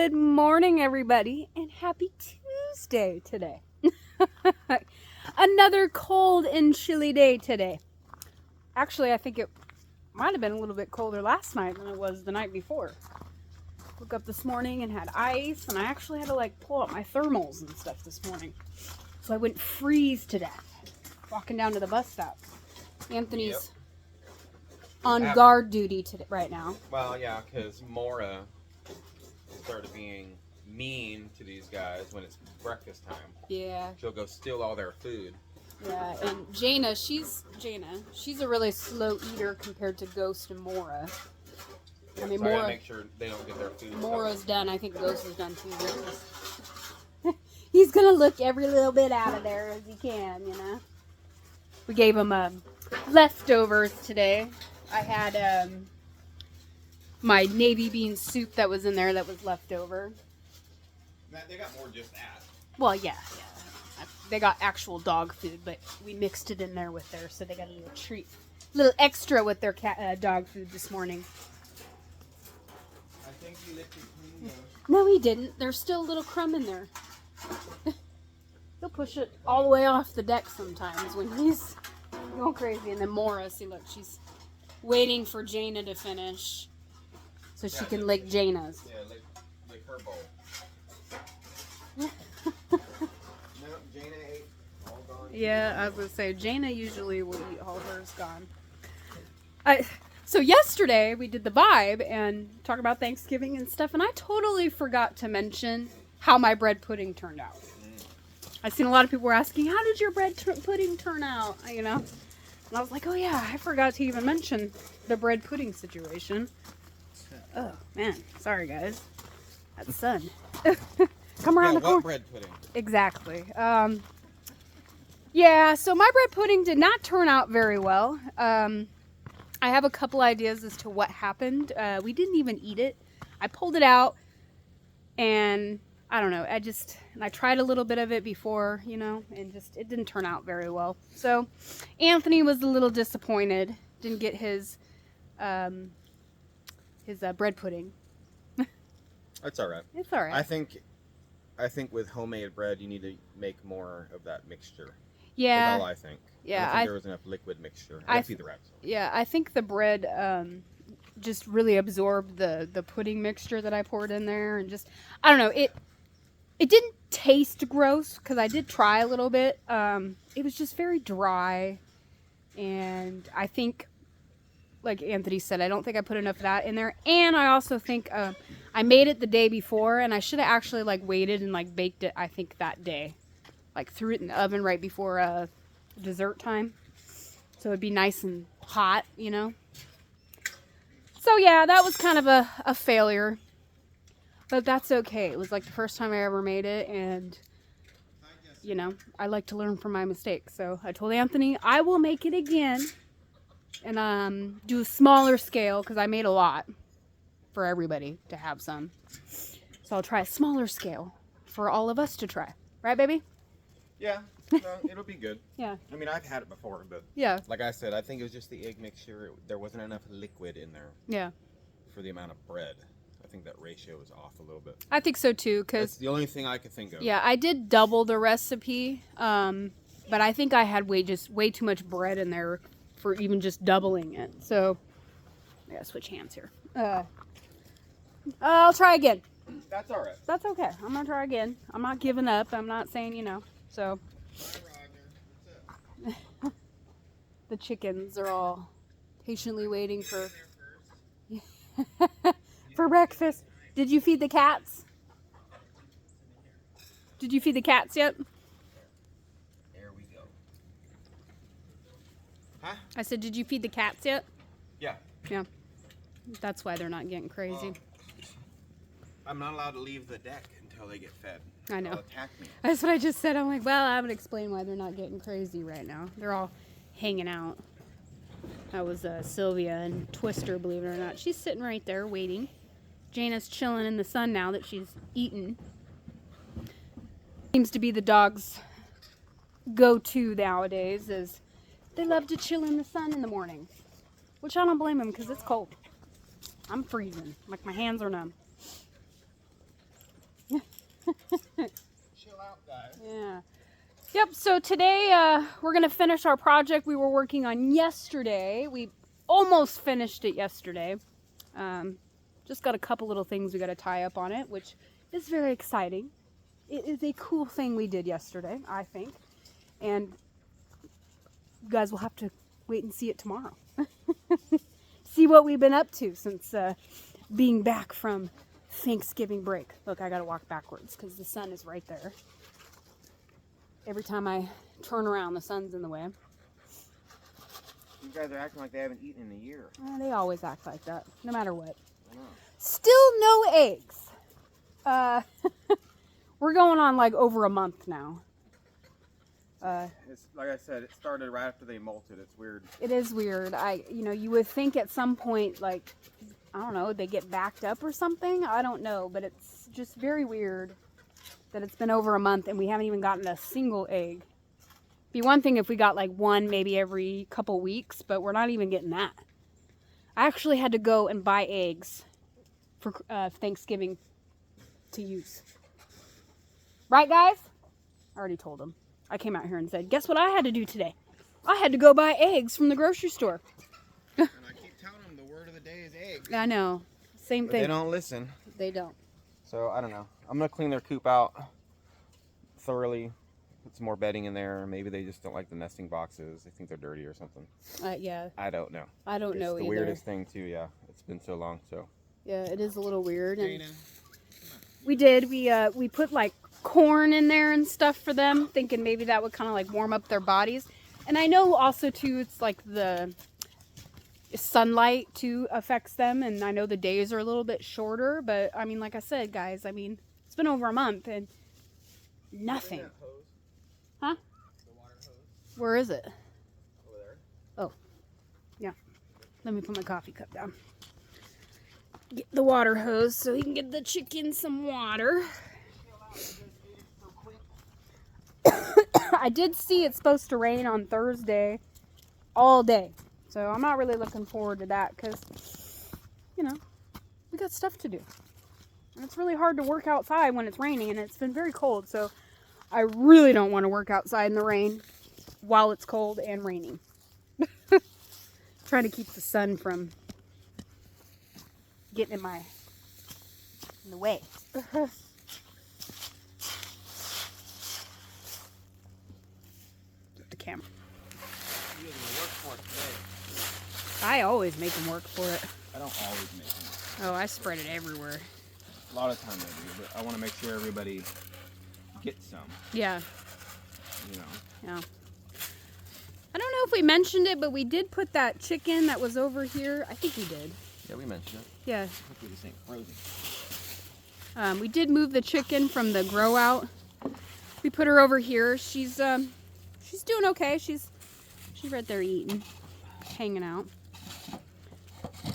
Good morning, everybody, and happy Tuesday today. Another cold and chilly day today. Actually, I think it might have been a little bit colder last night than it was the night before. Woke up this morning and had ice, and I actually had to like pull out my thermals and stuff this morning. So I wouldn't freeze to death walking down to the bus stop. Anthony's on guard duty today, right now. Well, yeah, because Mora started being mean to these guys when it's breakfast time. Yeah. She'll go steal all their food. Yeah, and Jaina, she's a really slow eater compared to Ghost and Mora. Yeah, I mean, so Mora, I gotta make sure they don't get their food. Mora's done. I think Ghost is done too. He's gonna look every little bit out of there as he can, you know. We gave him leftovers today. I had my navy bean soup that was in there that was left over. Matt, they got more just that. Well, yeah. They got actual dog food, but we mixed it in there with theirs, so they got a little treat, a little extra with their dog food this morning. I think he left it clean though. No, he didn't. There's still a little crumb in there. He'll push it all the way off the deck sometimes when he's going crazy. And then Mora, see, look, she's waiting for Jaina to finish so she can lick Jaina's. Yeah, lick her bowl. No, Jaina ate all gone. Yeah, I was going to say, Jaina usually will eat all hers gone. So yesterday we did the vibe and talk about Thanksgiving and stuff, and I totally forgot to mention how my bread pudding turned out. I've seen a lot of people were asking, how did your bread pudding turn out? You know? And I was like, oh yeah, I forgot to even mention the bread pudding situation. Oh, man. Sorry, guys. That's sun. Come around the corner. What bread pudding? Exactly. Yeah, so my bread pudding did not turn out very well. I have a couple ideas as to what happened. We didn't even eat it. I pulled it out, and I don't know. I tried a little bit of it before, you know, and just it didn't turn out very well. So Anthony was a little disappointed. Didn't get his bread pudding. That's all right. It's all right. I think with homemade bread, you need to make more of that mixture. Yeah. That's all I think. I don't think there was enough liquid mixture. I feed the rats. Yeah, I think the bread just really absorbed the pudding mixture that I poured in there, and just I don't know, it didn't taste gross because I did try a little bit. It was just very dry, and I think, like Anthony said, I don't think I put enough of that in there, and I also think I made it the day before, and I should have actually like waited and like baked it. I think that day, like threw it in the oven right before dessert time, so it'd be nice and hot, you know. So yeah, that was kind of a failure, but that's okay. It was like the first time I ever made it, and you know, I like to learn from my mistakes. So I told Anthony I will make it again and do a smaller scale because I made a lot for everybody to have some. So I'll try a smaller scale for all of us to try. Right, baby? Yeah, no, it'll be good. Yeah. I mean, I've had it before, but Yeah. like I said, I think it was just the egg mixture. There wasn't enough liquid in there. Yeah. For the amount of bread. I think that ratio is off a little bit. I think so too, because that's the only thing I could think of. Yeah, I did double the recipe, but I think I had way too much bread in there for even just doubling it. So I gotta switch hands here. I'll try again. That's all right. That's okay. I'm gonna try again. I'm not giving up. I'm not saying, you know. So the chickens are all patiently waiting for for breakfast. Did you feed the cats? Did you feed the cats yet? There we go. Huh? I said, did you feed the cats yet? Yeah. Yeah. That's why they're not getting crazy. I'm not allowed to leave the deck until they get fed. I know. They'll attack me. That's what I just said. I'm like, well, I haven't explained why they're not getting crazy right now. They're all hanging out. That was Sylvia and Twister, believe it or not. She's sitting right there waiting. Jaina's chilling in the sun now that she's eaten. Seems to be the dog's go-to nowadays, is they love to chill in the sun in the morning. Which I don't blame them because it's cold. I'm freezing. Like my hands are numb. Chill out, guys. Yeah. Yep, so today we're going to finish our project we were working on yesterday. We almost finished it yesterday. Just got a couple little things we got to tie up on it, which is very exciting. It is a cool thing we did yesterday, I think. And you guys will have to wait and see it tomorrow. See what we've been up to since being back from Thanksgiving break. Look, I got to walk backwards because the sun is right there. Every time I turn around, the sun's in the way. You guys are acting like they haven't eaten in a year. They always act like that, no matter what. I know. Still no eggs. We're going on like over a month now. It's like I said, it started right after they molted. It's weird. It is weird. You would think at some point, like, I don't know, they get backed up or something. I don't know, but it's just very weird that it's been over a month and we haven't even gotten a single egg. Be one thing if we got like one maybe every couple weeks, but we're not even getting that. I actually had to go and buy eggs for Thanksgiving to use. Right, guys? I already told them. I came out here and said, guess what I had to do today? I had to go buy eggs from the grocery store. And I keep telling them the word of the day is egg. I know. Same But thing. they don't listen. They don't. So I don't know. I'm gonna clean their coop out thoroughly. Put some more bedding in there. Maybe they just don't like the nesting boxes. They think they're dirty or something. Yeah. I don't know. I don't know It's the either. weirdest thing too. Yeah, it's been so long. So Yeah, it is a little weird. And Dana, we did. We put like corn in there and stuff for them, thinking maybe that would kind of like warm up their bodies. And I know also too, it's like the sunlight too affects them, and I know the days are a little bit shorter, but I mean, like I said, guys, I mean, it's been over a month and nothing. Huh? The water hose Where is it? over there. Oh, yeah. Let me put my coffee cup down. Get the water hose so he can get the chicken some water. I did see it's supposed to rain on Thursday all day. So I'm not really looking forward to that because, you know, we got stuff to do. And it's really hard to work outside when it's raining, and it's been very cold. So I really don't want to work outside in the rain while it's cold and raining. Trying to keep the sun from getting in the way. The camera. You guys are work for it today. I always make them work for it. I don't always make them. Oh, I spread it everywhere. A lot of times I do, but I want to make sure everybody gets some. Yeah. You know. Yeah. I don't know if we mentioned it, but we did put that chicken that was over here. I think we did. Yeah, we mentioned it. Yeah. Hopefully this ain't frozen. We did move the chicken from the grow out. We put her over here. She's doing okay. She's right there eating, hanging out.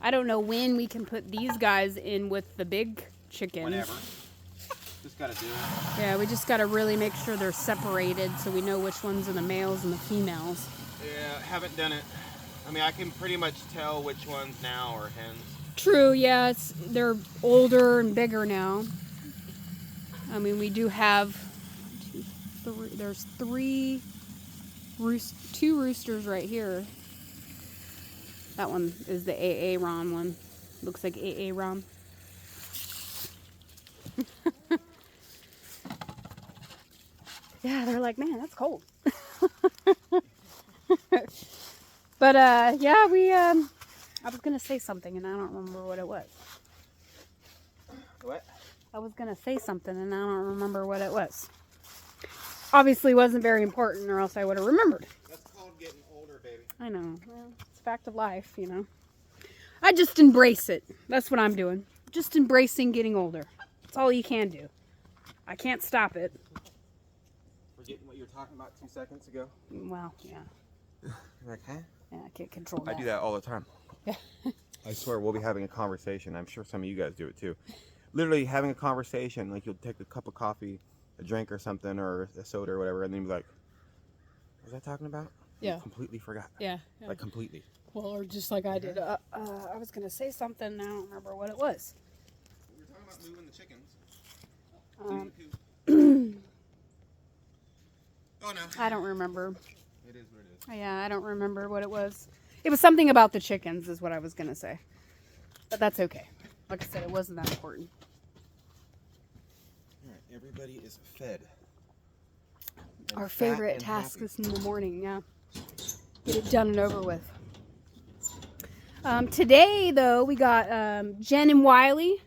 I don't know when we can put these guys in with the big chickens. Whenever. Just gotta do it. Yeah, we just gotta really make sure they're separated so we know which ones are the males and the females. Yeah, haven't done it. I mean, I can pretty much tell which ones now are hens. True, yeah, they're older and bigger now. I mean, we do have there's two roosters right here. That one is the AA Ron one. Looks like AA Ron. Yeah, they're like, man, that's cold. But yeah, I was gonna say something and I don't remember what it was. What? I was gonna say something and I don't remember what it was. Obviously wasn't very important or else I would have remembered. That's called getting older, baby. I know. Well, it's a fact of life, you know. I just embrace it. That's what I'm doing. Just embracing getting older. That's all you can do. I can't stop it. Forgetting what you were talking about 2 seconds ago? Well, yeah. You're like, huh? Yeah, I can't control that. I do that all the time. Yeah. I swear we'll be having a conversation. I'm sure some of you guys do it too. Literally having a conversation, like you'll take a cup of coffee, a drink or something, or a soda or whatever, and then you'll be like, what was I talking about? Yeah. You completely forgot. Yeah. Like completely. Well, or just like I did. I was going to say something and I don't remember what it was. We were talking about moving the chickens. Um, Oh no. I don't remember. It is what it is. Yeah, I don't remember what it was. It was something about the chickens, is what I was gonna say. But that's okay. Like I said, it wasn't that important. All right, everybody is fed. And Our fat favorite and task happy. is in the morning. Yeah, get it done and over with. Today, though, we got Jen and Wiley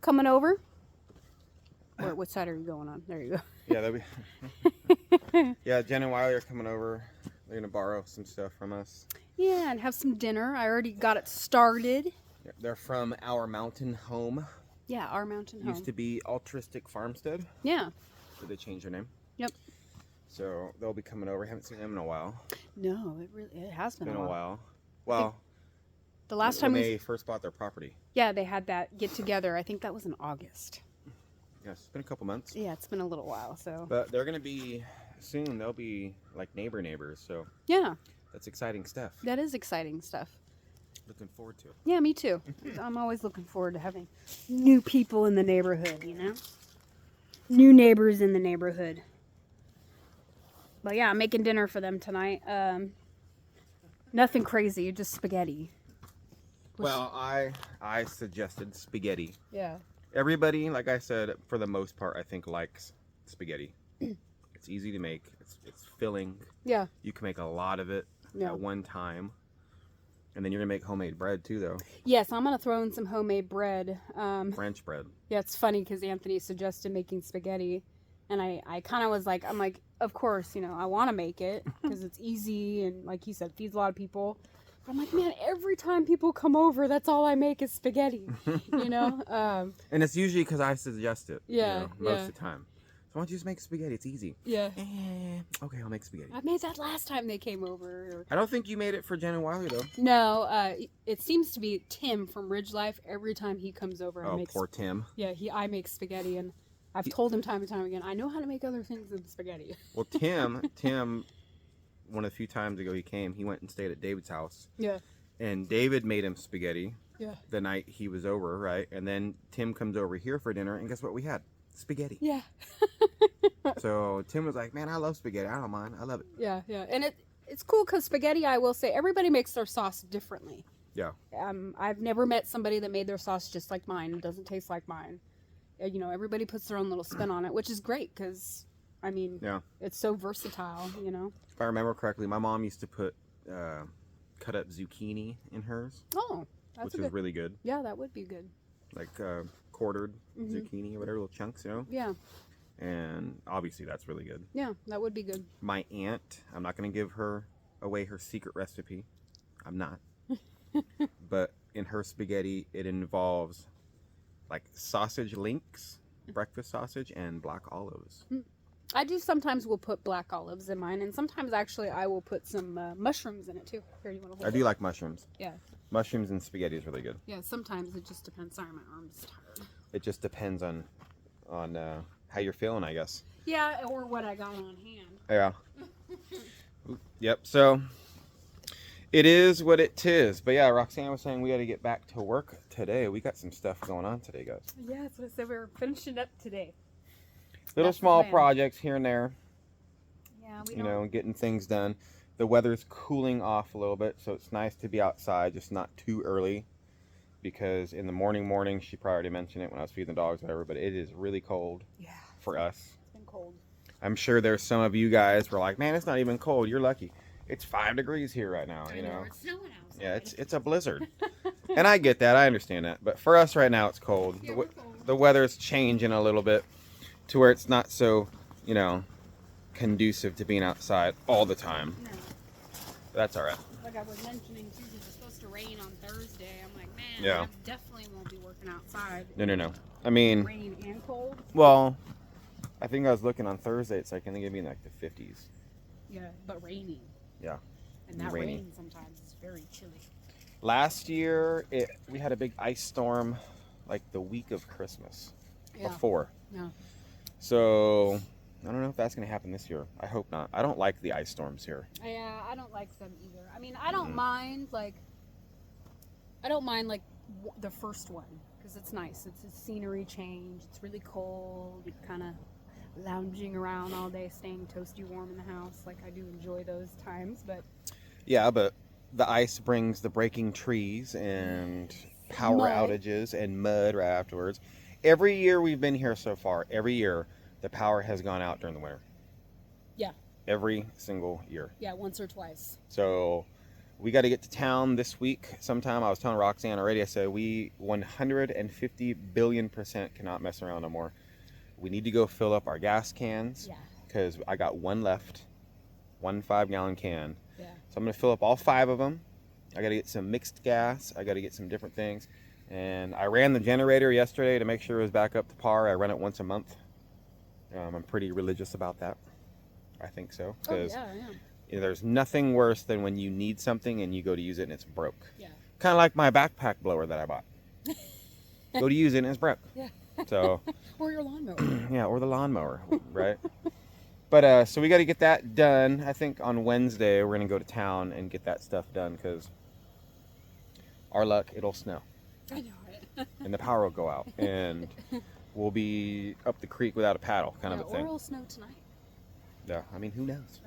coming over. What side are you going on? There you go. Yeah, that'll be. Yeah, Jen and Wiley are coming over. They're gonna borrow some stuff from us. Yeah, and have some dinner. I already got it started. Yeah, they're from our mountain home. Yeah, our mountain home. Used to be Altruistic Farmstead. Yeah. Did they change their name? Yep. So they'll be coming over. Haven't seen them in a while. No, it has been Been a a while. while. Well, The last when time they first bought their property. yeah, they had that get together. I think that was in August. Yes, it's been a couple months. Yeah, it's been a little while. So But they're gonna be soon. They'll be like neighbors. So yeah, that's exciting stuff. that is exciting stuff. Looking forward to it. Yeah, me too. I'm always looking forward to having new people in the neighborhood, you know? New neighbors in the neighborhood. But yeah, I'm making dinner for them tonight. Nothing crazy, just spaghetti. Well, I suggested spaghetti. Yeah. Everybody, like I said, for the most part, I think likes spaghetti. It's easy to make. It's filling. Yeah. You can make a lot of it Yeah. at one time. And then you're gonna make homemade bread too, though. Yes, I'm going to throw in some homemade bread. French bread. Yeah, it's funny because Anthony suggested making spaghetti. And I kind of was like, I'm like, of course, you know, I want to make it because it's easy. And like he said, feeds a lot of people. But I'm like, man, every time people come over, that's all I make is spaghetti, you know? And it's usually because I suggest it. Yeah, most yeah. of the time. So why don't you just make spaghetti? It's easy. Yeah. Okay, I'll make spaghetti. I made that last time they came over. I don't think you made it for Jen and Wiley though. No, it seems to be Tim from Ridge Life. Every time he comes over, I Oh, make poor Tim. yeah, I make spaghetti, and I've told him time and time again, I know how to make other things than spaghetti. Well, Tim, one of the few times ago he came, he went and stayed at David's house. Yeah. And David made him spaghetti Yeah. the night he was over, right? And then Tim comes over here for dinner, and guess what we had? Spaghetti. Yeah. So Tim was like, man, I love spaghetti. I don't mind. I love it. Yeah, and it's cool because spaghetti, I will say, everybody makes their sauce differently. Yeah. I've never met somebody that made their sauce just like mine. It doesn't taste like mine. You know, everybody puts their own little spin on it, which is great because, I mean, Yeah. it's so versatile, you know. If I remember correctly, my mom used to put cut up zucchini in hers, Oh, that's which a is good. really good. Yeah, that would be good. Like quartered Mhm. zucchini or whatever, little chunks, you know? Yeah, And obviously that's really good. yeah, that would be good. My aunt, I'm not going to give her away her secret recipe. I'm not. But in her spaghetti, it involves like sausage links, breakfast sausage, and black olives. I do sometimes will put black olives in mine, and sometimes actually I will put some mushrooms in it too. Here, you want to I hold do it? like mushrooms. Yeah, Mushrooms and spaghetti is really good. yeah. Sometimes it just depends. Sorry, my arm's tired. It just depends on how you're feeling, I guess. Yeah, or what I got on hand. Yeah. Yep. So it is what it is. But yeah, Roxanne was saying we got to get back to work today. We got some stuff going on today, guys. Yeah, that's what I said. We were finishing up today. Little That's the small plan. projects here and there, Yeah, we you don't. know, getting things done. The weather's cooling off a little bit, so it's nice to be outside, just not too early. Because in the morning, she probably already mentioned it when I was feeding the dogs, whatever, but it is really cold Yeah, for us. it's been cold. I'm sure there's some of you guys were like, man, it's not even cold. You're lucky. It's 5 degrees here right now, you know. It's snowing outside. Yeah, it's a blizzard. And I get that. I understand that. But for us right now, it's cold. Yeah, we're cold. The weather's changing a little bit to where it's not so, you know, conducive to being outside all the time. No, That's all right. like I was mentioning too, because it's supposed to rain on Thursday. I'm like, man, Yeah. I definitely won't be working outside. No. I mean, Rain and cold. well, I think I was looking on Thursday. It's like going to give me like the 50s. Yeah, but raining. Yeah, And that rainy. rain sometimes is very chilly. Last year, we had a big ice storm like the week of Christmas Yeah. before. Yeah. So I don't know if that's going to happen this year. I hope not. I don't like the ice storms here. Yeah, I don't like them either. I mean, I don't Mm. mind like the first one. because it's nice. It's a scenery change. It's really cold. You're kind of lounging around all day, staying toasty warm in the house. Like, I do enjoy those times, but Yeah, but the ice brings the breaking trees and power Mud. outages and mud right afterwards. Every year we've been here so far, every year the power has gone out during the winter. Yeah. Every single year. yeah, once or twice. So we got to get to town this week sometime. I was telling Roxanne already, I said we 150 billion% cannot mess around no more. We need to go fill up our gas cans Yeah. because I got one left, one 5-gallon can. Yeah. So I'm going to fill up all 5 of them. I got to get some mixed gas. I got to get some different things. And I ran the generator yesterday to make sure it was back up to par. I run it once a month. I'm pretty religious about that. I think so. Oh, Because yeah, yeah. you know, there's nothing worse than when you need something and you go to use it and it's broke. Yeah. Kind of like my backpack blower that I bought. Go to use it and it's broke. Yeah. So, Or your lawnmower. yeah, or the lawnmower, right? But so we got to get that done. I think on Wednesday we're going to go to town and get that stuff done because our luck, it'll snow I know it. and the power will go out and we'll be up the creek without a paddle kind of a Or thing. it'll snow tonight. Yeah, I mean, who knows?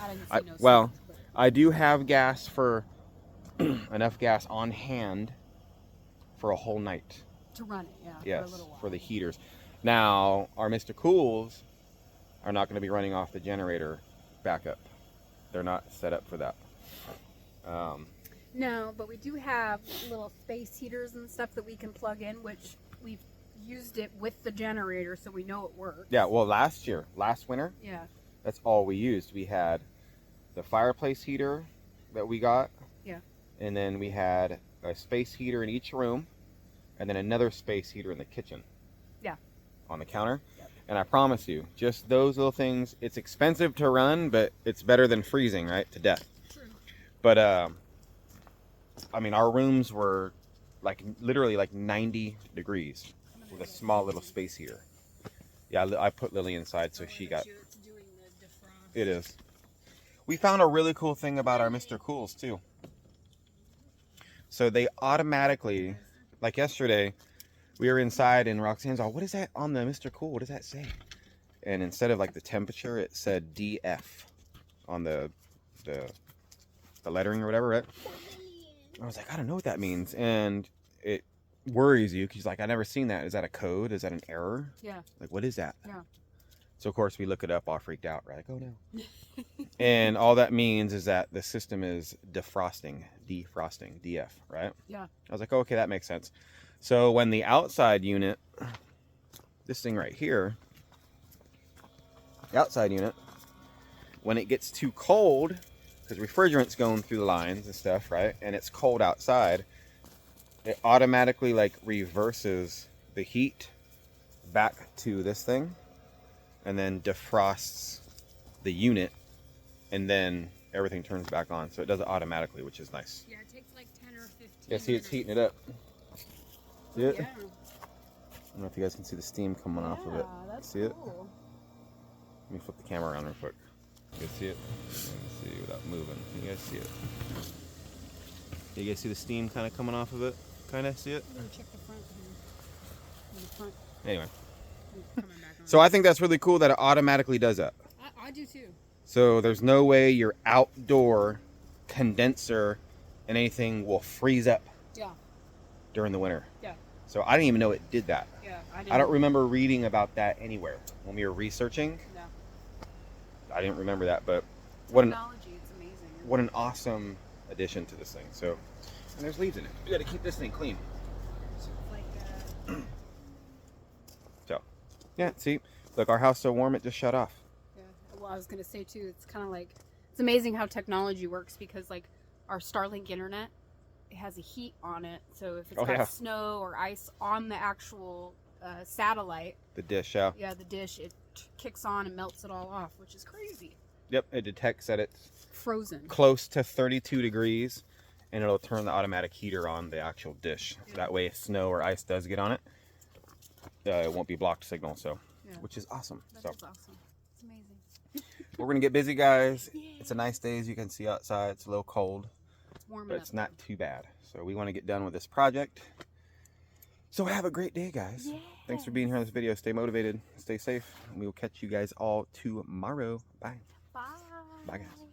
I didn't I- see no well, signs, but- I do have gas for enough gas on hand for a whole night. to run it, yeah, Yes, for a little while. for the heaters. Now, our Mr. Cools are not going to be running off the generator backup. They're not set up for that. No, but we do have little space heaters and stuff that we can plug in, which we've used it with the generator, so we know it works. Yeah, well, last winter, Yeah. that's all we used. We had the fireplace heater that we got. Yeah. And then we had a space heater in each room, and then another space heater in the kitchen. Yeah. On the counter. Yep. And I promise you, just those little things, it's expensive to run, but it's better than freezing, right? To death. True. But, I mean, our rooms were like literally like 90 degrees with a small little space heater. Yeah, I put Lily inside, so she got. It's doing the defrost. It is. We found a really cool thing about our Mr. Cools too. So they automatically, like yesterday, we were inside and Roxanne's all, what is that on the Mr. Cool? What does that say? And instead of like the temperature, it said DF on the lettering or whatever, right? I was like, I don't know what that means. And it worries you because she's like, I never seen that. Is that a code? Is that an error? Yeah. Like, what is that? Yeah. So of course we look it up, all freaked out. We're like, oh no. And all that means is that the system is defrosting, DF, right? Yeah. I was like, oh, okay, that makes sense. So when the outside unit, this thing right here, the outside unit, when it gets too cold, because refrigerant's going through the lines and stuff, right? And it's cold outside, it automatically like reverses the heat back to this thing and then defrosts the unit and then everything turns back on. So it does it automatically, which is nice. Yeah, it takes like 10 or 15 Yeah, see, it's heating it up. See it? I don't know if you guys can see the steam coming off of it. That's See it? cool. Let me flip the camera around real quick. You guys see it? Let me see without moving. Can you guys see it? You guys see the steam kind of coming off of it? Kind of see it? I'm gonna check the front here. The front Anyway, coming back on. so I think that's really cool that it automatically does that. I do too. So there's no way your outdoor condenser and anything will freeze up Yeah. during the winter. Yeah. So I didn't even know it did that. Yeah. I don't remember reading about that anywhere when we were researching. No. I didn't remember that, but what an Technology, it's amazing. what an awesome addition to this thing. So, and there's leaves in it. We got to keep this thing clean. It's like, So, yeah, see, look, our house so warm it just shut off. yeah. Well, I was gonna say too. It's kind of like it's amazing how technology works because like our Starlink internet, it has a heat on it. So if it's Oh, got yeah. snow or ice on the actual satellite, The dish, yeah. yeah, the dish it kicks on and melts it all off, which is crazy. Yep, it detects that it's Frozen. close to 32 degrees, and it'll turn the automatic heater on the actual dish. So that way, if snow or ice does get on it, it won't be blocked signal. So, Yeah. which is awesome. That So is awesome. It's amazing. we're gonna get busy, guys. Yay. It's a nice day, as you can see outside. It's a little cold, It's warm but enough. it's not too bad. So we want to get done with this project, So have a great day, guys. Yeah. Thanks for being here on this video. Stay motivated, stay safe, and we will catch you guys all tomorrow. Bye. Bye. Bye, guys.